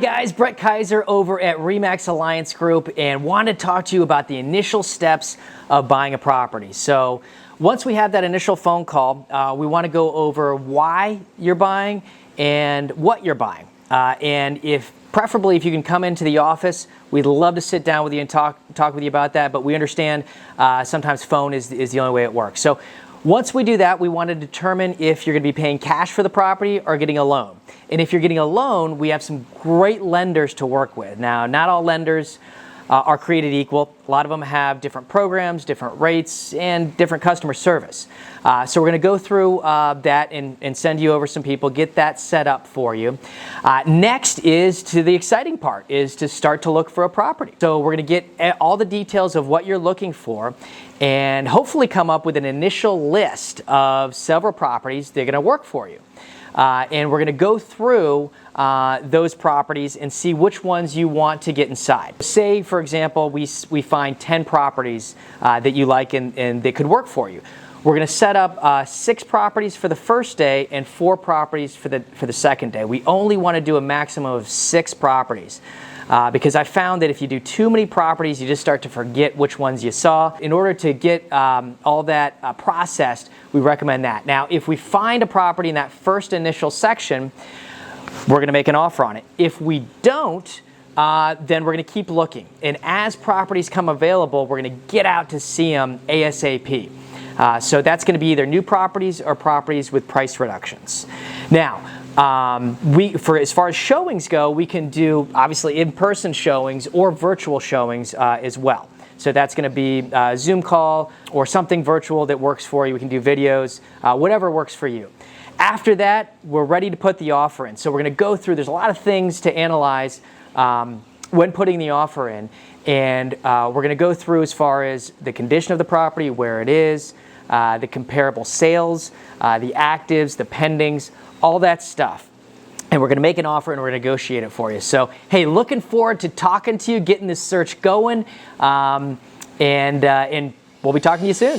guys, Brett Kaiser over at RE/MAX Alliance Group, and wanted to talk to you about the initial steps of buying a property. So once we have that initial phone call, we want to go over why you're buying and what you're buying. And preferably if you can come into the office, we'd love to sit down with you and talk with you about that, but we understand sometimes phone is the only way it works. So once we do that, we want to determine if you're going to be paying cash for the property or getting a loan. And if you're getting a loan, we have some great lenders to work with. Now, not all lenders are created equal. A lot of them have different programs, different rates, and different customer service. So we're going to go through that and send you over some people, get that set up for you. Next is to the exciting part, is to start to look for a property. So we're going to get all the details of what you're looking for and hopefully come up with an initial list of several properties that are going to work for you. And we're going to go through those properties and see which ones you want to get inside. Say, for example, we find 10 properties that you like and that could work for you. We're going to set up 6 properties for the first day and 4 properties for the second day. We only want to do a maximum of 6 properties. Because I found that if you do too many properties, you just start to forget which ones you saw. In order to get all that processed, we recommend that. Now, if we find a property in that first initial section, we're going to make an offer on it. If we don't, then we're going to keep looking. And as properties come available, we're going to get out to see them ASAP. So that's going to be either new properties or properties with price reductions. Now, as far as showings go, we can do obviously in-person showings or virtual showings as well. So that's going to be a Zoom call or something virtual that works for you. We can do videos, whatever works for you. After that, we're ready to put the offer in. So we're going to go through, there's a lot of things to analyze when putting the offer in. And we're going to go through as far as the condition of the property, where it is, the comparable sales, the actives, the pendings, all that stuff. And we're going to make an offer and we're going to negotiate it for you. So, hey, looking forward to talking to you, getting this search going, and we'll be talking to you soon.